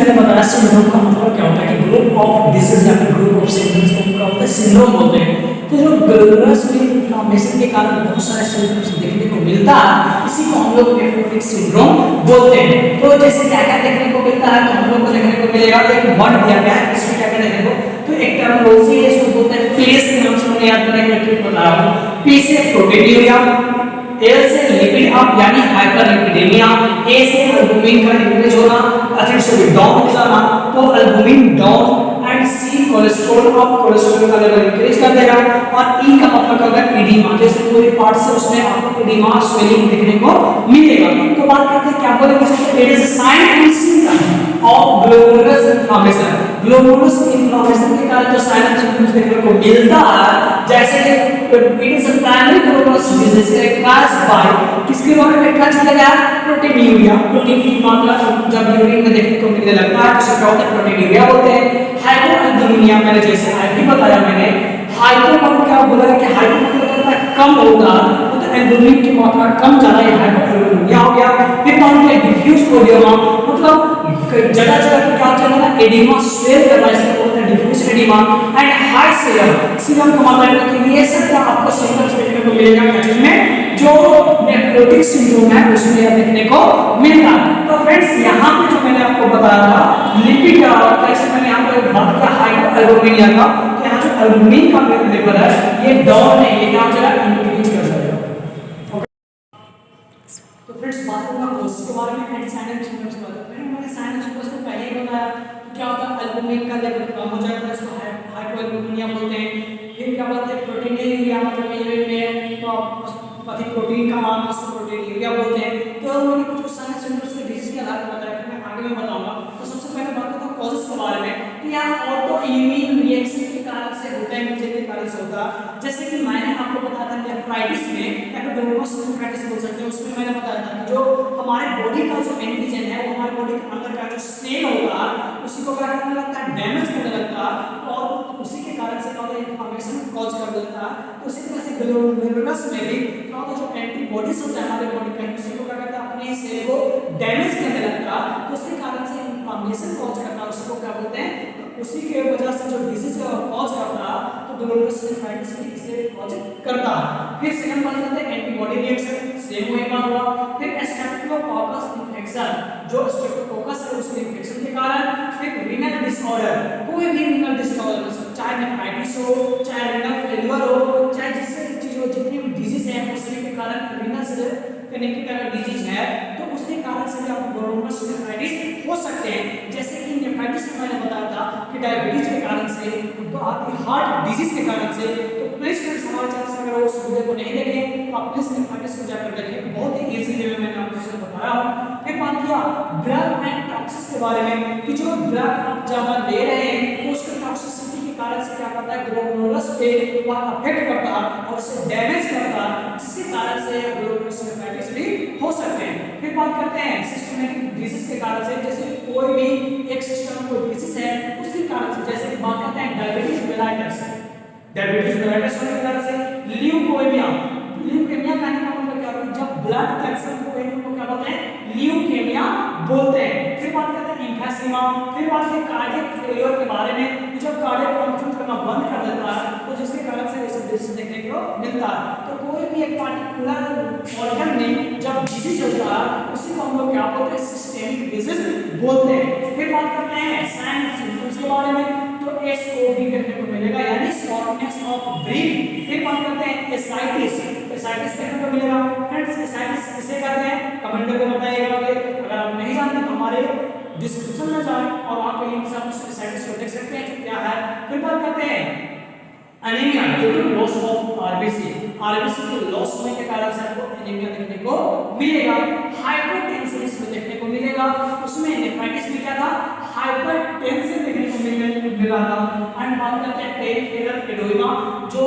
मैंने बताया सिंड्रोम का मतलब क्या होता है कि ग्रुप ऑफ डिसीज या फिर ग्रुप ऑफ सिम्टम्स को क्या होता है सिंड्रोम बोलते हैं। तो जो ग्लोमेरुलस इन्फ्लेमेशन के कारण बहुत सारे सिम्टम्स देखने को मिलता है, इसी को हम लोग नेफ्रोटिक सिंड्रोम बोलते हैं। तो जैसे क्या क्या देखने को मिलता है, तो हम लोग को देखने को मिलेगा एक वर्ड दिया गया है, इसमें क्या क्या देखने को, तो एक टर्मिनोलॉजी है इसको बोलते हैं पेस के नाम से, मैंने याद करने के लिए बताया हूं। पी से प्रोटीनूरिया, एल से लिपिड अप यानी हाइपरलिपिडेमिया, ए से एल्बुमिन का इंक्रीज होना, फिर से डाउन हो जाना, तो albumin down, and see cholesterol up, cholesterol का लेवल इंक्रीज कर देगा, और ई का मतलब होगा एडिमा, जैसे कोई पार्ट से उसमें आपको एडिमा स्वेलिंग देखने को मिलेगा। तो बात करते हैं क्या बोलेंगे, it is a sign and symptom of glomerulus inflammation. Glomerulus inflammation के कारण जो साइन एंड सिम्पटम्स देखने को मिलता है, जैसे it is a primary glomerulus disease characterized by, किसके बारे में क्या चला गया, प्रोटीनूरिया, प्रोटीन की मात्रा जब यूरिन में देखने को मिलने लगता है तो उसे क्या होता है, प्रोटीनूरिया बोलते हैं। हाइपोएल्बुमिनिया मैंने जैसे अभी बताया, मैंने हाइपो मतलब क्या बोला है कि हाइपो मतलब होता है कम होगा, तो एल्बुमिन की मात्रा कम ज्यादा, ये हाइपोएल्बुमिनिया हो गया। फिर मान लिया डिफ्यूज ओडियमा, मतलब जगह जगह पे क्या चल रहा है, एडिमा स्वेल कर रहा है, इसको बोलते हैं diffuse oedema, and high serum, serum का मतलब है कि ये सब क्या आपको सिम्पटम्स देखने को मिलेगा क्या चीज में, जो नेफ्रोटिक सिंड्रोम है उसमें यह देखने को मिलता है। तो फ्रेंड्स यहाँ पे जो मैंने आपको बताया था लिपिड कैसे, मैंने यहाँ पे बात किया हाइपोएल्बुमिनिया का, तो यहाँ जो एल्बुमिन का लेवल है ये डाउन है, ये क्या चला इंक्रीज कर जाएगा। तो फ्रेंड्स बात करूंगा कोर्स के बारे में, एंटी साइन एंड सिम्पटम्स के बारे में। मैंने साइन एंड सिम्पटम्स को पहले ही बताया कि क्या होता है, एल्बुमिन का लेवल कम हो जाता है, इसको हाइपोएल्बुमिनिया बोलते हैं। फिर क्या बोलते हैं, प्रोटीनूरिया, मतलब यूरिन में तो अधिक प्रोटीन का आना, उसको प्रोटीनूरिया बोलते हैं। तो मैंने कुछ साइन एंड सिम्पटम्स के डिजीज के आधार पर बताया, फिर मैं आगे में बताऊंगा। तो सबसे पहले बात करता हूं कॉजेस के बारे में, कि यहाँ ऑटो इम्यून रिएक्शन के कारण से होता है, मुझे के कारण से होता है। जैसे कि मैंने आपको बताया था नेफ्राइटिस में, या फिर ग्लोमेरुलस नेफ्राइटिस बोल सकते हैं, उसमें मैंने बताया था कि जो हमारे बॉडी का जो एंटीजन है वो हमारे बॉडी के अंदर का जो सेल होता है उसी को क्या करने लगता है, डैमेज करने लगता है, और उसी के कारण से क्या होता है, इन्फ्लेमेशन कॉज कर देता है। तो इसी तरह से ग्लोमेरुलस में भी क्या होता है, जो एंटीबॉडीज होता है हमारे बॉडी का, उसी को क्या करता है, अपने सेल को डैमेज करने लगता है, तो उसके कारण से इन्फ्लेमेशन कॉज करता है, उसको क्या बोलते हैं, उसी के वजह से जो डिजीज कॉज करता है, तो ग्लोमेरुलस नेफ्राइटिस भी इसे कॉज करता है। फिर सेकंड बात करते हैं एंटीबॉडी रिएक्शन, सेम वही बात हुआ। फिर स्ट्रेप्टोकोकस इन्फेक्शन, जो स्ट्रेप्टोकोकस है उसके इन्फेक्शन के कारण। फिर रीनल डिसऑर्डर, कोई भी रीनल डिसऑर्डर, चाहे नेफ्राइटिस हो, चाहे रीनल फेल्यूर हो, चाहे जिससे चीज हो, जितनी भी डिजीज है उसके के कारण रीनल से कनेक्टेड अगर डिजीज है तो उसके कारण से भी आपको ग्लोमेरुलस नेफ्राइटिस हो सकते हैं। जैसे कि नेफ्राइटिस में मैंने बताया था कि डायबिटीज के कारण से, तो आपकी हार्ट डिजीज के कारण से। तो प्लीज फ्रेंड्स हमारे चैनल से अगर उस वीडियो को नहीं देखे तो आप प्लीज नेफ्राइटिस को जाकर देखें, बहुत ही इजी वे में मैंने आपको बताया हूं। फिर बात किया ड्रग एंड टॉक्सिस के बारे में, कि जो ड्रग आप ज्यादा ले रहे हैं उसके टॉक्सिसिटी के कारण से क्या करता है, ग्लोमेरुलस पे वह अफेक्ट करता है और उसे डैमेज करता है, जिसके कारण से ग्लोमेरुलस नेफ्राइटिस भी हो सकते हैं। फिर बात करते हैं सिस्टमेटिक डिजीज के कारण से, जैसे कोई भी एक सिस्टम कोई डिजीज है उसके कारण से, जैसे बात करते हैं डायबिटीज मेलाइटस, डायबिटीज मेलाइटस होने के कारण से ल्यूकेमिया, ल्यूकेमिया कहने का मतलब क्या है, जब ब्लड कैंसर को क्या बोलते हैं, ल्यूकेमिया बोलते हैं। फिर बात करते हैं एम्फीसिमा। फिर बात करते हैं कार्डियक फेलियर के बारे में, जब कार्डियक फंक्शन करना बंद कर देता है तो जिसके कारण से ये सब डिजीज देखने को मिलता है। तो कोई भी एक पार्टिकुलर ऑर्गन में जब डिजीज होता है उसी को हम लोग क्या बोलते हैं, सिस्टेमिक डिजीज बोलते हैं। फिर बात करते हैं साइन एंड सिम्पटम्स के बारे में, तो एसओबी देखने को मिलेगा, यानी शॉर्टनेस ऑफ ब्रीथ। फिर बात करते हैं एसाइटिस, एसाइटिस देखने को मिलेगा। फ्रेंड्स एसाइटिस किसे कहते हैं कमेंट करके बताइएगा। अगर आप नहीं जानते तो हमारे डिस्क्रिप्शन में जाएं और वहां पे लिंक से आप एसाइटिस को देख सकते हैं कि क्या है। फिर बात करते हैं anaemia due to loss of RBC, RBC के लॉस होने के कारण से आपको एनीमिया देखने को मिलेगा। हाइपरटेंशन इसमें देखने को मिलेगा, उसमें नेफ्राइटिस में क्या था, हाइपरटेंशन देखने को मिला था। एंड बात करते हैं पेरिफेरल एडोमा, जो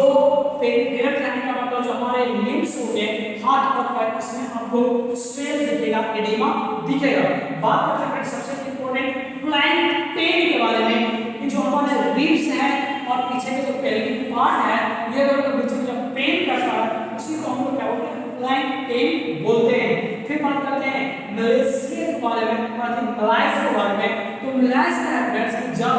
पेरिफेरल कहने का मतलब जो हमारे लिम्स होते हैं, हाथ और पैर, इसमें आपको स्वेल दिखेगा, एडिमा दिखेगा। बात करते हैं सबसे इंपॉर्टेंट प्लैंक पेन के बारे में, जो हमारे रिब्स है और पीछे का जो पेल्विक पार्ट है, ये दोनों के बीच में जब पेन करता है उसी को हम लोग क्या बोलते हैं, प्लैंक पेन बोलते हैं। फिर बात करते हैं मलेशिया के बारे में, मोलाइस के बारे में। तो मोलाइस का फ्रेंड्स जब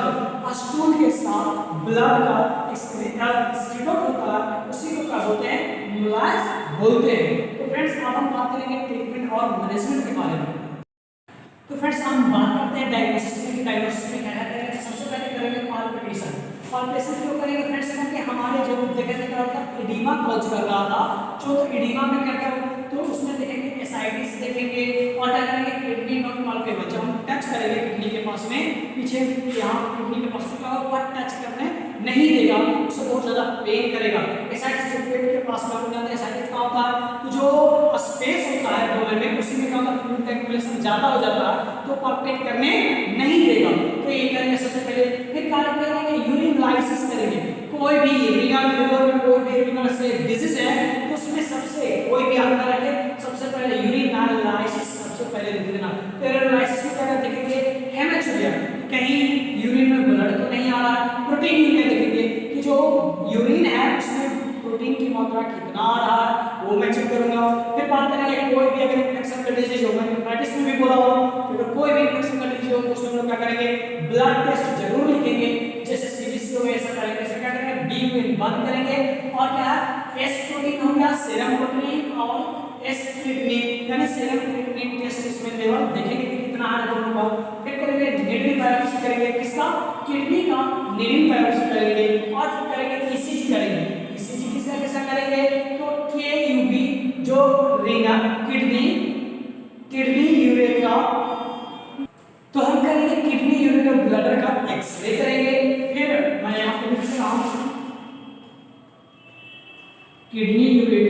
स्टूल के साथ ब्लड का एक्सक्रीट होता है उसी को क्या बोलते हैं, मोलाइस बोलते हैं। तो फ्रेंड्स अब हम बात करेंगे ट्रीटमेंट और मैनेजमेंट के बारे में। तो फ्रेंड्स हम बात करते हैं डायग्नोसिस में। डायग्नोसिस में क्या करेंगे, सबसे पहले करेंगे पाल्पेशन। पाल्पेशन क्यों करेंगे फ्रेंड्स, क्योंकि हमारे जो देखने क्या होता है एडिमा कॉज कर रहा था, जो एडिमा में क्या क्या तो उसमें देखेंगे एसाइटिस देखेंगे और क्या करेंगे किडनी नॉट पाल्पेबल। जब हम टच करेंगे किडनी के पास में पीछे यहाँ किडनी के पास में क्या होगा, टच करने नहीं देगा, उससे बहुत ज्यादा पेन करेगा। एसाइटिस जो पेट के पास में हो जाता है, एसाइटिस क्या होता है तो जो स्पेस होता है डोमेन में उसी में क्या होता है फ्लूइड का एक्युमुलेशन ज्यादा हो जाता है तो पाल्पेट करने नहीं देगा। तो ये करेंगे सबसे पहले। फिर क्या करेंगे, यूरिन लाइसिस करेंगे। कोई भी रीनल फेलियर में कोई भी रीनल से डिजीज है तो उसमें सबसे कोई भी अंदर रखे सबसे पहले यूरिन लाइसिस सबसे पहले लिख देना। यूरिन लाइसिस में क्या देखेंगे, हेमेचुरिया, कहीं यूरिन में ब्लड तो नहीं आ रहा है। प्रोटीन यूरिया देखेंगे कि जो यूरिन है उसमें प्रोटीन की मात्रा कितना आ रहा है वो मैं चेक करूंगा। फिर बात करेंगे कोई भी अगर इन्फेक्शन का डिजीज हो, मैंने प्रैक्टिस में भी बोला हो, तो कोई भी इन्फेक्शन का डिजीज हो तो उसमें हम लोग क्या करेंगे, ब्लड टेस्ट जरूर लिखेंगे। जैसे सीबीसी हो ऐसा करेंगे, ऐसा क्या करेंगे बी में बंद करेंगे और क्या एस प्रोटीन हो गया, सीरम प्रोटीन और एस क्रिएटिनिन यानी सीरम क्रिएटिनिन टेस्ट इसमें लेवल देखेंगे कि कितना है दोनों का। फिर करेंगे नीडल बायोप्सी करेंगे, किसका, किडनी का नीडल बायोप्सी करेंगे और फिर करेंगे ईसीजी करेंगे। ईसीजी किसका कैसा करेंगे तो केयूबी जो रीनल किडनी यूरेट का, तो हम करेंगे किडनी यूरेट और ब्लडर का एक्सरे करेंगे। फिर मैं यहाँ पे लिख रहा हूँ किडनी यूरेट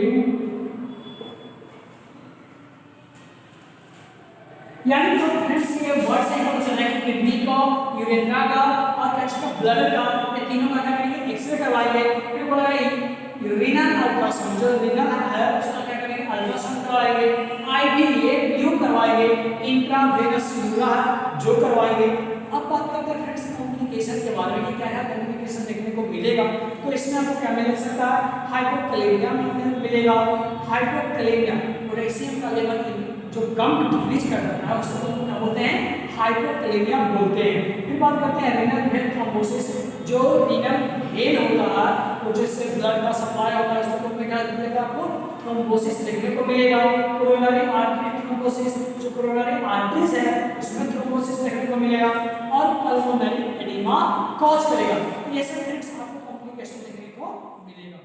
यानी जो फ्रेंड्स ये वर्ड से पता चल रहा है कि किडनी का, यूरेथ्रा का और कच्चा ब्लडर का, ये तीनों का क्या करेंगे एक्सरे करवाएंगे। फिर बोला रीनल अल्ट्रासाउंड, जो रीनल है उसका क्या करेंगे अल्ट्रासाउंड करवाएंगे। आईवी ये ट्यूब करवाएंगे, इंट्रावेनस यूरा जो करवाएंगे। अब बात करते हैं फ्रेंड्स कॉम्प्लिकेशन के बारे में कि क्या क्या कॉम्प्लिकेशन देखने को मिलेगा। तो इसमें आपको क्या मिल सकता है, हाइपोकैलेमिया मिलेगा। हाइपोकैलेमिया पोटेशियम का लेवल जो कम डिक्रीज कर रहा है उसको क्या बोलते हैं, हाइपोकैलेमिया बोलते हैं। फिर बात करते हैं रीनल वेन थ्रोम्बोसिस, जो रीनल वेन होता है वो जिससे ब्लड का सप्लाई होता है उसको क्या मिलेगा, आपको थ्रोम्बोसिस देखने को मिलेगा। कोरोनरी आर्टरी थ्रोम्बोसिस, जो कोरोनरी आर्टरीज है उसमें थ्रोम्बोसिस देखने को मिलेगा और पल्मोनरी एडिमा कॉज करेगा। ये सब फ्रेंड्स आपको कॉम्प्लिकेशन देखने को मिलेगा।